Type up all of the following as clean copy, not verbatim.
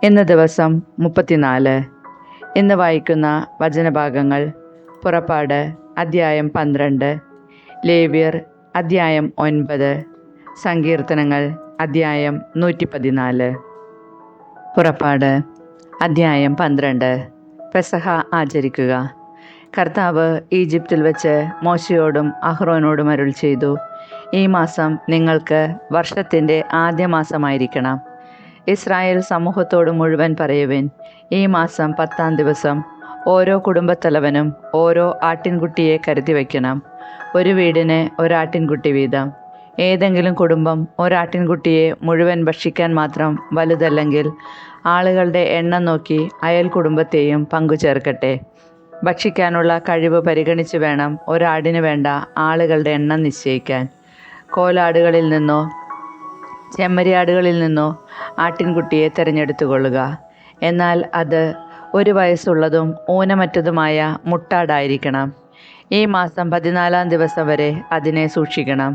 ഇന്ന് ദിവസം 34. ഇന്ന് വായിക്കുന്ന വചനഭാഗങ്ങൾ: പുറപ്പാട് അദ്ധ്യായം 12, ലേവ്യർ അദ്ധ്യായം 9, സങ്കീർത്തനങ്ങൾ അദ്ധ്യായം 114. പുറപ്പാട് അദ്ധ്യായം 12. പെസഹ ആചരിക്കുക. കർത്താവ് ഈജിപ്തിൽ വെച്ച് മോശയോടും അഹ്റോനോടും അരുൾ ചെയ്തു: ഈ മാസം നിങ്ങൾക്ക് വർഷത്തിൻ്റെ ആദ്യ മാസമായിരിക്കണം. ഇസ്രായേൽ സമൂഹത്തോട് മുഴുവൻ പറയുവിൻ: ഈ മാസം 10-ാം ദിവസം ഓരോ കുടുംബത്തലവനും ഓരോ ആട്ടിൻകുട്ടിയെ കരുതി വയ്ക്കണം. ഒരു വീടിന് ഒരാട്ടിൻകുട്ടി വീതം. ഏതെങ്കിലും കുടുംബം ഒരാട്ടിൻകുട്ടിയെ മുഴുവൻ ഭക്ഷിക്കാൻ മാത്രം വലുതല്ലെങ്കിൽ ആളുകളുടെ എണ്ണം നോക്കി അയൽ കുടുംബത്തെയും പങ്കുചേർക്കട്ടെ. ഭക്ഷിക്കാനുള്ള കഴിവ് പരിഗണിച്ച് വേണം ഒരാടിന് വേണ്ട ആളുകളുടെ എണ്ണം നിശ്ചയിക്കാൻ. കോലാടുകളിൽ നിന്നോ ചെമ്മരിയാടുകളിൽ നിന്നോ ആട്ടിൻകുട്ടിയെ തിരഞ്ഞെടുത്തുകൊള്ളുക. എന്നാൽ അത് 1 വയസ്സുള്ളതും ഊനമറ്റതുമായ മുട്ടാടായിരിക്കണം. ഈ മാസം 14-ാം ദിവസം വരെ അതിനെ സൂക്ഷിക്കണം.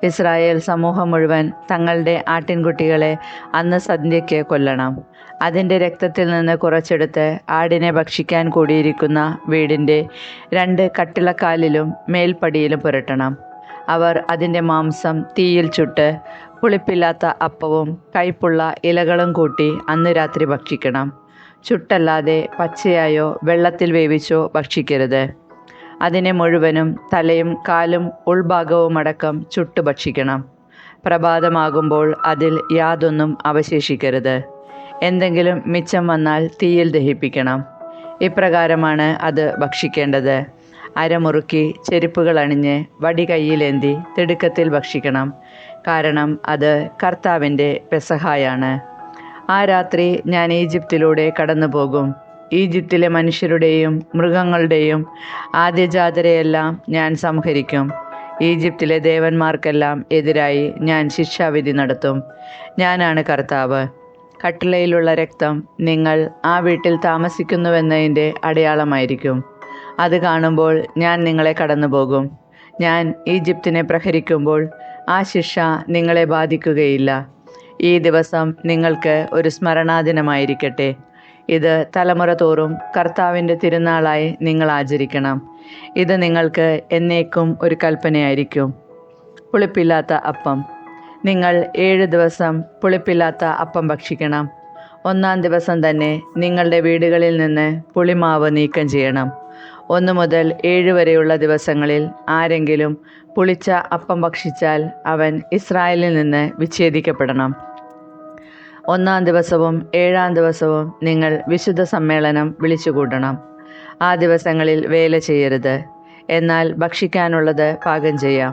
ഇസ്രായേൽ സമൂഹം മുഴുവൻ തങ്ങളുടെ ആട്ടിൻകുട്ടികളെ അന്ന് സന്ധ്യയ്ക്ക് കൊല്ലണം. അതിൻ്റെ രക്തത്തിൽ നിന്ന് കുറച്ചെടുത്ത് ആടിനെ ഭക്ഷിക്കാൻ കൂടിയിരിക്കുന്ന വീടിൻ്റെ 2 കട്ടിളക്കാലിലും മേൽപ്പടിയിലും പുരട്ടണം. അവർ അതിൻ്റെ മാംസം തീയിൽ ചുട്ട് പുളിപ്പില്ലാത്ത അപ്പവും കയ്പുള്ള ഇലകളും കൂട്ടി അന്ന് രാത്രി ഭക്ഷിക്കണം. ചുട്ടല്ലാതെ പച്ചയായോ വെള്ളത്തിൽ വേവിച്ചോ ഭക്ഷിക്കരുത്. അതിനെ മുഴുവനും തലയും കാലും ഉൾഭാഗവുമടക്കം ചുട്ടു ഭക്ഷിക്കണം. പ്രഭാതമാകുമ്പോൾ അതിൽ യാതൊന്നും അവശേഷിക്കരുത്. എന്തെങ്കിലും മിച്ചം വന്നാൽ തീയിൽ ദഹിപ്പിക്കണം. ഇപ്രകാരമാണ് അത് ഭക്ഷിക്കേണ്ടത്. അരമുറുക്കി ചെരുപ്പുകൾ അണിഞ്ഞ് വടി കയ്യിലേന്തി തിടുക്കത്തിൽ ഭക്ഷിക്കണം. കാരണം അത് കർത്താവിൻ്റെ പെസഹായാണ്. ആ രാത്രി ഞാൻ ഈജിപ്തിലൂടെ കടന്നു പോകും. ഈജിപ്തിലെ മനുഷ്യരുടെയും മൃഗങ്ങളുടെയും ആദ്യജാതരെയെല്ലാം ഞാൻ സംഹരിക്കും. ഈജിപ്തിലെ ദേവന്മാർക്കെല്ലാം എതിരായി ഞാൻ ശിക്ഷാവിധി നടത്തും. ഞാനാണ് കർത്താവ്. കട്ടിളയിലുള്ള രക്തം നിങ്ങൾ ആ വീട്ടിൽ താമസിക്കുന്നുവെന്നതിൻ്റെ അടയാളമായിരിക്കും. അത് കാണുമ്പോൾ ഞാൻ നിങ്ങളെ കടന്നുപോകും. ഞാൻ ഈജിപ്തിനെ പ്രഹരിക്കുമ്പോൾ ആ ശിക്ഷ നിങ്ങളെ ബാധിക്കുകയില്ല. ഈ ദിവസം നിങ്ങൾക്ക് ഒരു സ്മരണാദിനമായിരിക്കട്ടെ. ഇത് തലമുറ തോറും കർത്താവിൻ്റെ തിരുനാളായി നിങ്ങൾ ആചരിക്കണം. ഇത് നിങ്ങൾക്ക് എന്നേക്കും ഒരു കൽപ്പനയായിരിക്കും. പുളിപ്പില്ലാത്ത അപ്പം. നിങ്ങൾ 7 ദിവസം പുളിപ്പില്ലാത്ത അപ്പം ഭക്ഷിക്കണം. 1-ാം ദിവസം തന്നെ നിങ്ങളുടെ വീടുകളിൽ നിന്ന് പുളിമാവ് നീക്കം ചെയ്യണം. 1 മുതൽ 7 വരെയുള്ള ദിവസങ്ങളിൽ ആരെങ്കിലും പുളിച്ച അപ്പം ഭക്ഷിച്ചാൽ അവൻ ഇസ്രായേലിൽ നിന്ന് വിച്ഛേദിക്കപ്പെടണം. 1-ാം ദിവസവും 7-ാം ദിവസവും നിങ്ങൾ വിശുദ്ധ സമ്മേളനം വിളിച്ചുകൂട്ടണം. ആ ദിവസങ്ങളിൽ വേല ചെയ്യരുത്. എന്നാൽ ഭക്ഷിക്കാനുള്ളത് പാകം ചെയ്യാം.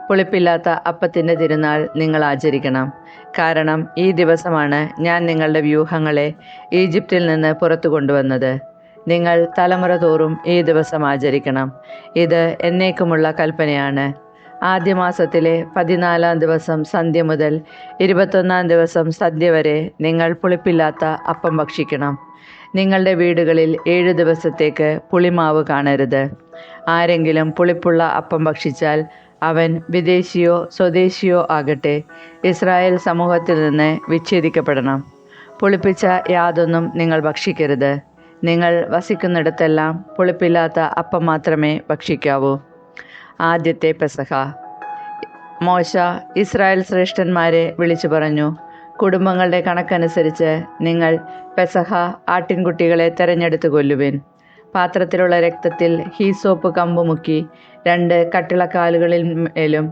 പുളിപ്പില്ലാത്ത അപ്പത്തിൻ്റെ തിരുനാൾ നിങ്ങൾ ആചരിക്കണം. കാരണം ഈ ദിവസമാണ് ഞാൻ നിങ്ങളുടെ വ്യൂഹങ്ങളെ ഈജിപ്തിൽ നിന്ന് പുറത്തു കൊണ്ടുവന്നത്. നിങ്ങൾ തലമുറ തോറും ഈ ദിവസം ആചരിക്കണം. ഇത് എന്നേക്കുമുള്ള കൽപ്പനയാണ്. ആദ്യ മാസത്തിലെ 14-ാം ദിവസം സന്ധ്യ മുതൽ 21-ാം ദിവസം സന്ധ്യ വരെ നിങ്ങൾ പുളിപ്പില്ലാത്ത അപ്പം ഭക്ഷിക്കണം. നിങ്ങളുടെ വീടുകളിൽ 7 ദിവസത്തേക്ക് പുളിമാവ് കാണരുത്. ആരെങ്കിലും പുളിപ്പുള്ള അപ്പം ഭക്ഷിച്ചാൽ അവൻ വിദേശിയോ സ്വദേശിയോ ആകട്ടെ, ഇസ്രായേൽ സമൂഹത്തിൽ നിന്ന് വിച്ഛേദിക്കപ്പെടണം. പുളിപ്പിച്ച യാതൊന്നും നിങ്ങൾ ഭക്ഷിക്കരുത്. നിങ്ങൾ വസിക്കുന്നിടത്തെല്ലാം പുളിപ്പില്ലാത്ത അപ്പം മാത്രമേ ഭക്ഷിക്കാവൂ. ആദ്യത്തെ പെസഹ. മോശ ഇസ്രായേൽ ശ്രേഷ്ഠന്മാരെ വിളിച്ചു പറഞ്ഞു: കുടുംബങ്ങളുടെ കണക്കനുസരിച്ച് നിങ്ങൾ പെസഹ ആട്ടിൻകുട്ടികളെ തെരഞ്ഞെടുത്ത് കൊല്ലുവിൻ. പാത്രത്തിലുള്ള രക്തത്തിൽ ഹീസോപ്പ് കമ്പ് മുക്കി 2 കട്ടിളക്കാലുകളിൽ മേലും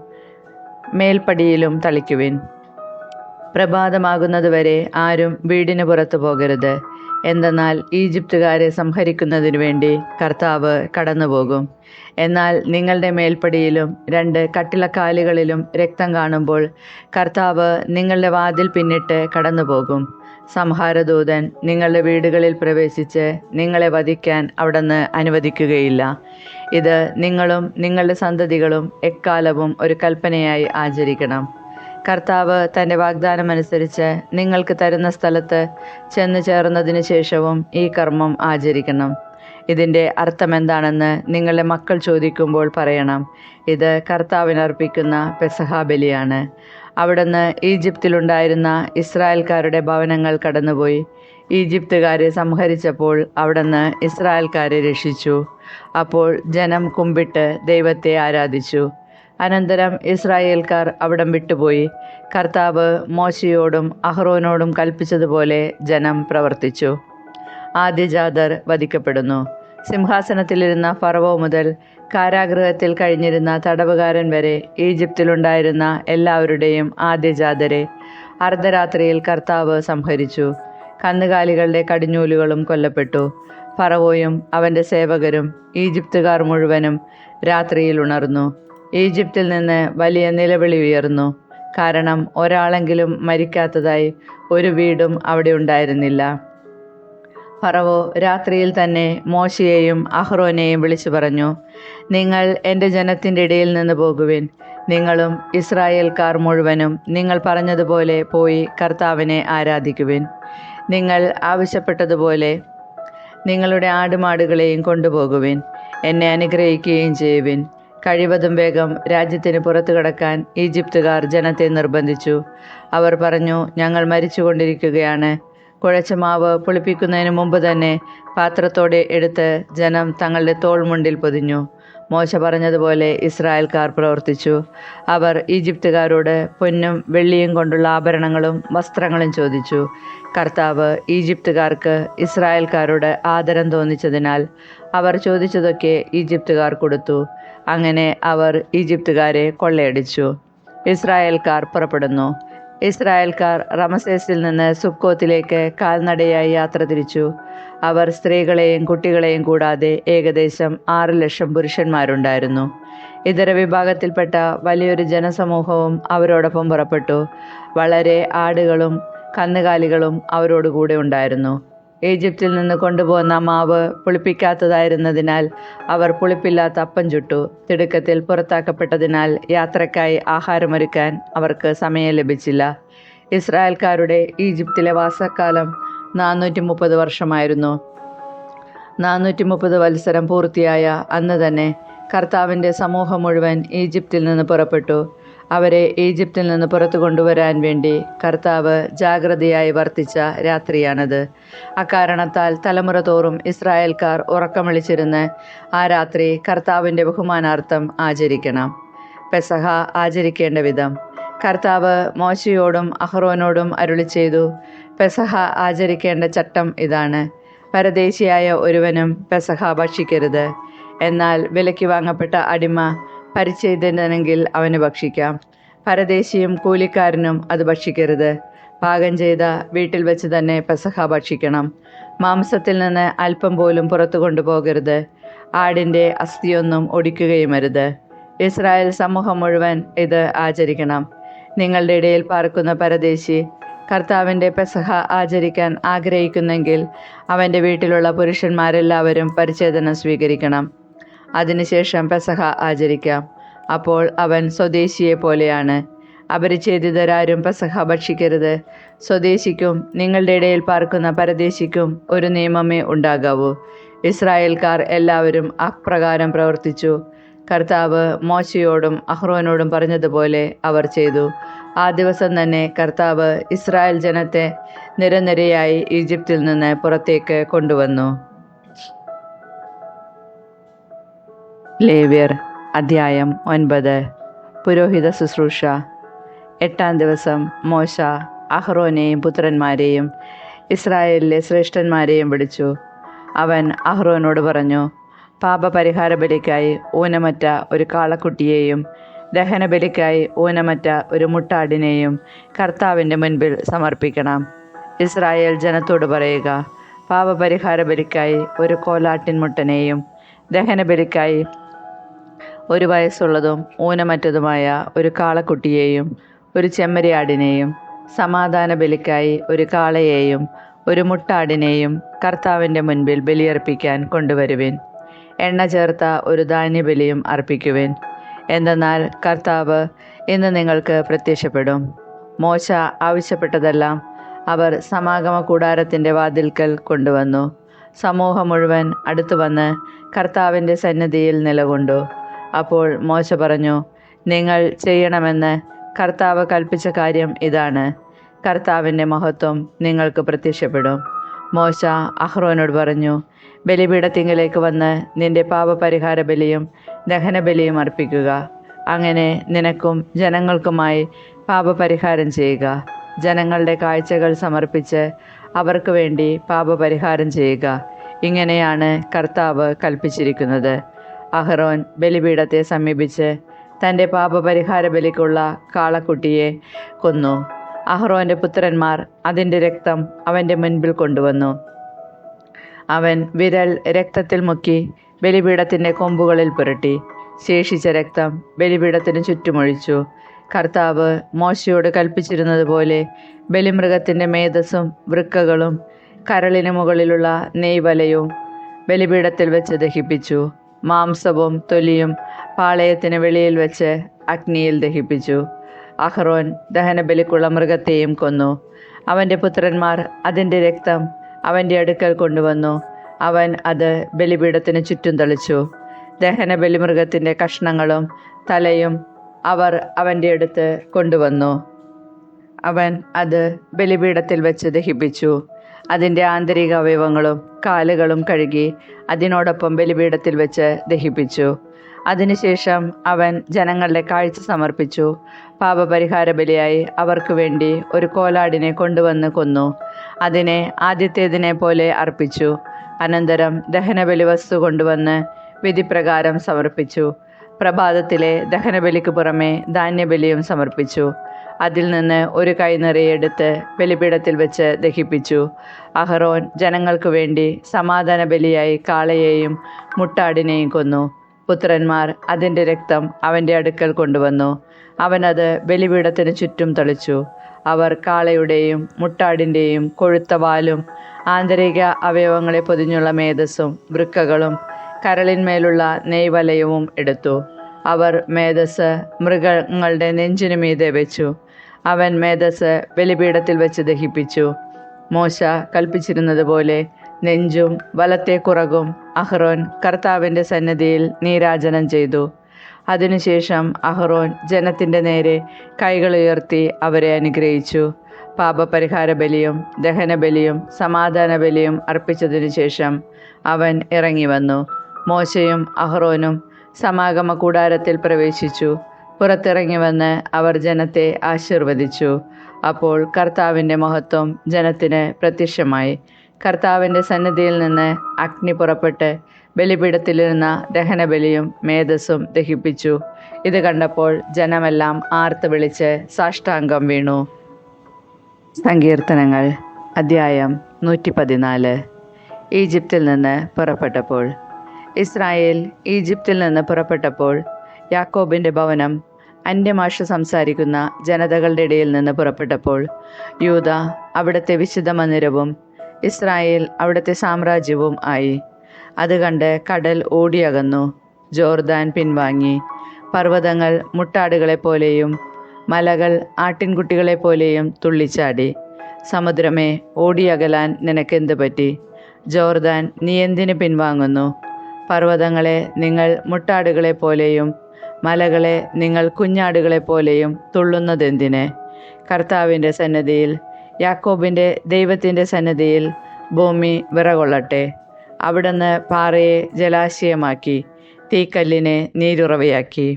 മേൽപ്പടിയിലും തളിക്കുവിൻ. പ്രഭാതമാകുന്നതുവരെ ആരും വീടിന് പുറത്തു പോകരുത്. എന്തെന്നാൽ ഈജിപ്തുകാരെ സംഹരിക്കുന്നതിനു വേണ്ടി കർത്താവ് കടന്നുപോകും. എന്നാൽ നിങ്ങളുടെ മേൽപ്പടിയിലും 2 കട്ടിളക്കാലുകളിലും രക്തം കാണുമ്പോൾ കർത്താവ് നിങ്ങളുടെ വാതിൽ പിന്നിട്ട് കടന്നുപോകും. സംഹാരദൂതൻ നിങ്ങളുടെ വീടുകളിൽ പ്രവേശിച്ച് നിങ്ങളെ വധിക്കാൻ അവിടുന്ന് അനുവദിക്കുകയില്ല. ഇത് നിങ്ങളും നിങ്ങളുടെ സന്തതികളും എക്കാലവും ഒരു കൽപ്പനയായി ആചരിക്കണം. കർത്താവ് തൻ്റെ വാഗ്ദാനമനുസരിച്ച് നിങ്ങൾക്ക് തരുന്ന സ്ഥലത്ത് ചെന്നു ചേർന്നതിന് ശേഷവും ഈ കർമ്മം ആചരിക്കണം. ഇതിൻ്റെ അർത്ഥമെന്താണെന്ന് നിങ്ങളുടെ മക്കൾ ചോദിക്കുമ്പോൾ പറയണം: ഇത് കർത്താവിനർപ്പിക്കുന്ന പെസഹാ ബലിയാണ്. അവിടുന്ന് ഈജിപ്തിലുണ്ടായിരുന്ന ഇസ്രായേൽക്കാരുടെ ഭവനങ്ങൾ കടന്നുപോയി. ഈജിപ്തുകാരെ സംഹരിച്ചപ്പോൾ അവിടുന്ന് ഇസ്രായേൽക്കാരെ രക്ഷിച്ചു. അപ്പോൾ ജനം കുമ്പിട്ട് ദൈവത്തെ ആരാധിച്ചു. അനന്തരം ഇസ്രായേൽക്കാർ അവിടം വിട്ടുപോയി. കർത്താവ് മോശയോടും അഹ്റോനോടും കൽപ്പിച്ചതുപോലെ ജനം പ്രവർത്തിച്ചു. ആദ്യജാതർ വധിക്കപ്പെടുന്നു. സിംഹാസനത്തിലിരുന്ന ഫറവോ മുതൽ കാരാഗൃഹത്തിൽ കഴിഞ്ഞിരുന്ന തടവുകാരൻ വരെ ഈജിപ്തിലുണ്ടായിരുന്ന എല്ലാവരുടെയും ആദ്യജാതരെ അർദ്ധരാത്രിയിൽ കർത്താവ് സംഹരിച്ചു. കന്നുകാലികളുടെ കടിഞ്ഞൂലുകളും കൊല്ലപ്പെട്ടു. ഫറവോയും അവൻ്റെ സേവകരും ഈജിപ്തുകാർ മുഴുവനും രാത്രിയിൽ ഉണർന്നു. ഈജിപ്തിൽ നിന്ന് വലിയ നിലവിളി ഉയർന്നു. കാരണം ഒരാളെങ്കിലും മരിക്കാത്തതായി ഒരു വീടും അവിടെ ഉണ്ടായിരുന്നില്ല. ഫറവോ രാത്രിയിൽ തന്നെ മോശയെയും അഹ്റോനെയും വിളിച്ചു പറഞ്ഞു, നിങ്ങൾ എൻ്റെ ജനത്തിൻ്റെ ഇടയിൽ നിന്ന് പോകുവിൻ. നിങ്ങളും ഇസ്രായേൽക്കാർ മുഴുവനും നിങ്ങൾ പറഞ്ഞതുപോലെ പോയി കർത്താവിനെ ആരാധിക്കുവിൻ. നിങ്ങൾ ആവശ്യപ്പെട്ടതുപോലെ നിങ്ങളുടെ ആടുമാടുകളെയും കൊണ്ടുപോകുവിൻ. എന്നെ അനുഗ്രഹിക്കുകയും ചെയ്യുവിൻ. കഴിവതും വേഗം രാജ്യത്തിന് പുറത്തു കടക്കാൻ ഈജിപ്തുകാർ ജനത്തെ നിർബന്ധിച്ചു. അവർ പറഞ്ഞു, ഞങ്ങൾ മരിച്ചുകൊണ്ടിരിക്കുകയാണ്. കുഴച്ച മാവ് പുളിപ്പിക്കുന്നതിന് മുമ്പ് തന്നെ പാത്രത്തോടെ എടുത്ത് ജനം തങ്ങളുടെ തോൾമുണ്ടിൽ പൊതിഞ്ഞു. മോശ പറഞ്ഞതുപോലെ ഇസ്രായേൽക്കാർ പ്രവർത്തിച്ചു. അവർ ഈജിപ്തുകാരോട് പൊന്നും വെള്ളിയും കൊണ്ടുള്ള ആഭരണങ്ങളും വസ്ത്രങ്ങളും ചോദിച്ചു. കർത്താവ് ഈജിപ്തുകാർക്ക് ഇസ്രായേൽക്കാരോട് ആദരം തോന്നിച്ചതിനാൽ അവർ ചോദിച്ചതൊക്കെ ഈജിപ്തുകാർ കൊടുത്തു. അങ്ങനെ അവർ ഈജിപ്തുകാരെ കൊള്ളയടിച്ചു. ഇസ്രായേൽക്കാർ പുറപ്പെടുന്നു. ഇസ്രായേൽക്കാർ റമസേസിൽ നിന്ന് സുക്കോത്തിലേക്ക് കാൽനടയായി യാത്ര തിരിച്ചു. അവർ സ്ത്രീകളെയും കുട്ടികളെയും കൂടാതെ ഏകദേശം 6,00,000 പുരുഷന്മാരുണ്ടായിരുന്നു. ഇതര വിഭാഗത്തിൽപ്പെട്ട വലിയൊരു ജനസമൂഹവും അവരോടൊപ്പം പുറപ്പെട്ടു. വളരെ ആടുകളും കന്നുകാലികളും അവരോടുകൂടെ ഉണ്ടായിരുന്നു. ഈജിപ്തിൽ നിന്ന് കൊണ്ടുപോകുന്ന മാവ് പുളിപ്പിക്കാത്തതായിരുന്നതിനാൽ അവർ പുളിപ്പില്ലാത്ത അപ്പം ചുട്ടു. തിടുക്കത്തിൽ പുറത്താക്കപ്പെട്ടതിനാൽ യാത്രക്കായി ആഹാരമൊരുക്കാൻ അവർക്ക് സമയം ലഭിച്ചില്ല. ഇസ്രായേൽക്കാരുടെ ഈജിപ്തിലെ വാസക്കാലം 430 വർഷമായിരുന്നു. 430 വത്സരം പൂർത്തിയായ അന്ന് തന്നെ കർത്താവിൻ്റെ സമൂഹം മുഴുവൻ ഈജിപ്തിൽ നിന്ന് പുറപ്പെട്ടു. അവരെ ഈജിപ്തിൽ നിന്ന് പുറത്തു കൊണ്ടുവരാൻ വേണ്ടി കർത്താവ് ജാഗ്രതയായി വർത്തിച്ച രാത്രിയാണത്. അക്കാരണത്താൽ തലമുറ തോറും ഇസ്രായേൽക്കാർ ഉറക്കം വിളിച്ചിരുന്ന് ആ രാത്രി കർത്താവിൻ്റെ ബഹുമാനാർത്ഥം ആചരിക്കണം. പെസഹ ആചരിക്കേണ്ട വിധം കർത്താവ് മോശയോടും അഹ്റോനോടും അരുളി ചെയ്തു. പെസഹ ആചരിക്കേണ്ട ചട്ടം ഇതാണ്: പരദേശിയായ ഒരുവനും പെസഹ ഭക്ഷിക്കരുത്. എന്നാൽ വിലയ്ക്ക് വാങ്ങപ്പെട്ട അടിമ പരിച്ഛേദനെങ്കിൽ അവന് ഭക്ഷിക്കാം. പരദേശിയും കൂലിക്കാരനും അത് ഭക്ഷിക്കരുത്. പാകം ചെയ്ത വീട്ടിൽ വെച്ച് തന്നെ പെസഹ ഭക്ഷിക്കണം. മാംസത്തിൽ നിന്ന് അല്പം പോലും പുറത്തു കൊണ്ടുപോകരുത്. ആടിൻ്റെ അസ്ഥിയൊന്നും ഒടിക്കുകയുമരുത്. ഇസ്രായേൽ സമൂഹം മുഴുവൻ ഇത് ആചരിക്കണം. നിങ്ങളുടെ ഇടയിൽ പാർക്കുന്ന പരദേശി കർത്താവിൻ്റെ പെസഹ ആചരിക്കാൻ ആഗ്രഹിക്കുന്നെങ്കിൽ അവൻ്റെ വീട്ടിലുള്ള പുരുഷന്മാരെല്ലാവരും പരിച്ഛേദന സ്വീകരിക്കണം. അതിനുശേഷം പെസഹ ആചരിക്കാം. അപ്പോൾ അവൻ സ്വദേശിയെ പോലെയാണ്. അപരിച്ഛേദിതരാരും പെസഹ ഭക്ഷിക്കരുത്. സ്വദേശിക്കും നിങ്ങളുടെ ഇടയിൽ പാർക്കുന്ന പരദേശിക്കും ഒരു നിയമമേ ഉണ്ടാകാവൂ. ഇസ്രായേൽക്കാർ എല്ലാവരും അപ്രകാരം പ്രവർത്തിച്ചു. കർത്താവ് മോശയോടും അഹ്റോനോടും പറഞ്ഞതുപോലെ അവർ ചെയ്തു. ആ ദിവസം തന്നെ കർത്താവ് ഇസ്രായേൽ ജനത്തെ നിരനിരയായി ഈജിപ്തിൽ നിന്ന് പുറത്തേക്ക് കൊണ്ടുവന്നു. ലേവ്യർ അധ്യായം 9. പുരോഹിത ശുശ്രൂഷ. 8-ാം ദിവസം മോശ അഹ്റോനെയും പുത്രന്മാരെയും ഇസ്രായേലിലെ ശ്രേഷ്ഠന്മാരെയും വിളിച്ചു. അവൻ അഹ്റോനോട് പറഞ്ഞു, പാപപരിഹാര ബലിക്കായി ഊനമറ്റ ഒരു കാളക്കുട്ടിയെയും ദഹനബലിക്കായി ഊനമറ്റ ഒരു മുട്ടാടിനെയും കർത്താവിൻ്റെ മുൻപിൽ സമർപ്പിക്കണം. ഇസ്രായേൽ ജനത്തോട് പറയുക, പാപപരിഹാര ബലിക്കായി ഒരു കോലാട്ടിൻ മുട്ടനെയും ദഹനബലിക്കായി 1 വയസ്സുള്ളതും ഊനമറ്റതുമായ ഒരു കാളക്കുട്ടിയെയും ഒരു ചെമ്മരിയാടിനെയും സമാധാന ബലിക്കായി ഒരു കാളയെയും ഒരു മുട്ടാടിനെയും കർത്താവിൻ്റെ മുൻപിൽ ബലിയർപ്പിക്കാൻ കൊണ്ടുവരുവിൻ. എണ്ണ ചേർത്ത ഒരു ധാന്യബലിയും അർപ്പിക്കുവിൻ. എന്തെന്നാൽ കർത്താവ് ഇന്ന് നിങ്ങൾക്ക് പ്രത്യക്ഷപ്പെടും. മോശ ആവശ്യപ്പെട്ടതെല്ലാം അവർ സമാഗമ കൂടാരത്തിൻ്റെ വാതിൽക്കൽ കൊണ്ടുവന്നു. സമൂഹം മുഴുവൻ അടുത്തു വന്ന് കർത്താവിൻ്റെ സന്നിധിയിൽ നിലകൊണ്ടു. അപ്പോൾ മോശ പറഞ്ഞു, നിങ്ങൾ ചെയ്യണമെന്ന് കർത്താവ് കൽപ്പിച്ച കാര്യം ഇതാണ്. കർത്താവിൻ്റെ മഹത്വം നിങ്ങൾക്ക് പ്രത്യക്ഷപ്പെടും. മോശ അഹ്റോനോട് പറഞ്ഞു, ബലിപീഠത്തിങ്കലേക്ക് വന്ന് നിന്റെ പാപപരിഹാര ബലിയും ദഹനബലിയും അർപ്പിക്കുക. അങ്ങനെ നിനക്കും ജനങ്ങൾക്കുമായി പാപപരിഹാരം ചെയ്യുക. ജനങ്ങളുടെ കാഴ്ചകൾ സമർപ്പിച്ച് അവർക്ക് വേണ്ടി പാപപരിഹാരം ചെയ്യുക. ഇങ്ങനെയാണ് കർത്താവ് കൽപ്പിച്ചിരിക്കുന്നത്. അഹ്റോൻ ബലിപീഠത്തെ സമീപിച്ച് തൻ്റെ പാപപരിഹാര ബലിക്കുള്ള കാളക്കുട്ടിയെ കൊന്നു. അഹ്റോൻ്റെ പുത്രന്മാർ അതിൻ്റെ രക്തം അവൻ്റെ മുൻപിൽ കൊണ്ടുവന്നു. അവൻ വിരൽ രക്തത്തിൽ മുക്കി ബലിപീഠത്തിൻ്റെ കൊമ്പുകളിൽ പുരട്ടി. ശേഷിച്ച രക്തം ബലിപീഠത്തിന് ചുറ്റുമൊഴിച്ചു. കർത്താവ് മോശയോട് കൽപ്പിച്ചിരുന്നത് പോലെ ബലിമൃഗത്തിൻ്റെ മേധസ്സും വൃക്കകളും കരളിന് മുകളിലുള്ള നെയ്വലയും ബലിപീഠത്തിൽ വെച്ച് ദഹിപ്പിച്ചു. മാംസവും തൊലിയും പാളയത്തിന് വെളിയിൽ വെച്ച് അഗ്നിയിൽ ദഹിപ്പിച്ചു. അഹ്റോൻ ദഹനബലിക്കുള്ള മൃഗത്തെയും കൊന്നു. അവൻ്റെ പുത്രന്മാർ അതിൻ്റെ രക്തം അവൻ്റെ അടുക്കൽ കൊണ്ടുവന്നു. അവൻ അത് ബലിപീഠത്തിന് ചുറ്റും തളിച്ചു. ദഹനബലി മൃഗത്തിൻ്റെ കഷ്ണങ്ങളും തലയും അവർ അവൻ്റെ അടുത്ത് കൊണ്ടുവന്നു. അവൻ അത് ബലിപീഠത്തിൽ വെച്ച് ദഹിപ്പിച്ചു. അതിൻ്റെ ആന്തരിക അവയവങ്ങളും കാലുകളും കഴുകി അതിനോടൊപ്പം ബലിപീഠത്തിൽ വെച്ച് ദഹിപ്പിച്ചു. അതിനുശേഷം അവൻ ജനങ്ങളുടെ കാഴ്ച സമർപ്പിച്ചു. പാപപരിഹാര ബലിയായി അവർക്ക് വേണ്ടി ഒരു കോലാടിനെ കൊണ്ടുവന്ന് കൊന്നു. അതിനെ ആദ്യത്തേതിനെ പോലെ അർപ്പിച്ചു. അനന്തരം ദഹനബലി വസ്തു കൊണ്ടുവന്ന് വിധിപ്രകാരം സമർപ്പിച്ചു. പ്രഭാതത്തിലെ ദഹനബലിക്ക് പുറമെ ധാന്യബലിയും സമർപ്പിച്ചു. അതിൽ നിന്ന് ഒരു കൈനിറയെ എടുത്ത് ബലിപീഠത്തിൽ വെച്ച് ദഹിപ്പിച്ചു. അഹ്റോൻ ജനങ്ങൾക്ക് വേണ്ടി സമാധാന ബലിയായി കാളയെയും മുട്ടാടിനെയും കൊന്നു. പുത്രന്മാർ അതിൻ്റെ രക്തം അവൻ്റെ അടുക്കൽ കൊണ്ടുവന്നു. അവനത് ബലിപീഠത്തിന് ചുറ്റും തളിച്ചു. അവർ കാളയുടെയും മുട്ടാടിൻ്റെയും കൊഴുത്ത വാലും ആന്തരിക അവയവങ്ങളെ പൊതിഞ്ഞുള്ള മേധസ്സും വൃക്കകളും കരളിന്മേലുള്ള നെയ്വലയവും എടുത്തു. അവർ മേധസ് മൃഗങ്ങളുടെ നെഞ്ചിനു മീതെ വെച്ചു. അവൻ മേധസ് ബലിപീഠത്തിൽ വെച്ച് ദഹിപ്പിച്ചു. മോശ കൽപ്പിച്ചിരുന്നത് പോലെ നെഞ്ചും വലത്തെ കുറകും അഹ്റോൻ കർത്താവിൻ്റെ സന്നിധിയിൽ നീരാജനം ചെയ്തു. അതിനുശേഷം അഹ്റോൻ ജനത്തിൻ്റെ നേരെ കൈകളുയർത്തി അവരെ അനുഗ്രഹിച്ചു. പാപപരിഹാര ബലിയും ദഹനബലിയും സമാധാന ബലിയും അർപ്പിച്ചതിനു ശേഷം അവൻ ഇറങ്ങി വന്നു. മോശയും അഹ്റോനും സമാഗമ കൂടാരത്തിൽ പ്രവേശിച്ചു. പുറത്തിറങ്ങി വന്ന് അവർ ജനത്തെ ആശീർവദിച്ചു. അപ്പോൾ കർത്താവിൻ്റെ മഹത്വം ജനത്തിന് പ്രത്യക്ഷമായി. കർത്താവിൻ്റെ സന്നിധിയിൽ നിന്ന് അഗ്നി പുറപ്പെട്ട് ബലിപീഠത്തിലിരുന്ന ദഹനബലിയും മേധസ്സും ദഹിപ്പിച്ചു. ഇത് കണ്ടപ്പോൾ ജനമെല്ലാം ആർത്ത് വിളിച്ച് സാഷ്ടാംഗം വീണു. സങ്കീർത്തനങ്ങൾ അധ്യായം 114. ഈജിപ്തിൽ നിന്ന് പുറപ്പെട്ടപ്പോൾ. ഇസ്രായേൽ ഈജിപ്തിൽ നിന്ന് പുറപ്പെട്ടപ്പോൾ യാക്കോബിൻ്റെ ഭവനം അന്യഭാഷ സംസാരിക്കുന്ന ജനതകളുടെ ഇടയിൽ നിന്ന് പുറപ്പെട്ടപ്പോൾ യൂദ അവിടുത്തെ വിശുദ്ധ മന്ദിരവും ഇസ്രായേൽ അവിടുത്തെ സാമ്രാജ്യവും ആയി. അത് കണ്ട് കടൽ ഓടിയകന്നു. ജോർദാൻ പിൻവാങ്ങി. പർവ്വതങ്ങൾ മുട്ടാടുകളെപ്പോലെയും മലകൾ ആട്ടിൻകുട്ടികളെപ്പോലെയും തുള്ളിച്ചാടി. സമുദ്രമേ, ഓടിയകലാൻ നിനക്കെന്ത് പറ്റി? ജോർദാൻ, നീ എന്തിന് പിൻവാങ്ങുന്നു? പർവ്വതങ്ങളെ, നിങ്ങൾ മുട്ടാടുകളെപ്പോലെയും മലകളെ, നിങ്ങൾ കുഞ്ഞാടുകളെപ്പോലെയും തുള്ളുന്നതെന്തിന്? കർത്താവിൻ്റെ സന്നിധിയിൽ, യാക്കോബിൻ്റെ ദൈവത്തിൻ്റെ സന്നിധിയിൽ ഭൂമി വിറകൊള്ളട്ടെ. അവിടുന്ന് പാറയെ ജലാശയമാക്കി തീക്കല്ലിനെ നീരുറവയാക്കി.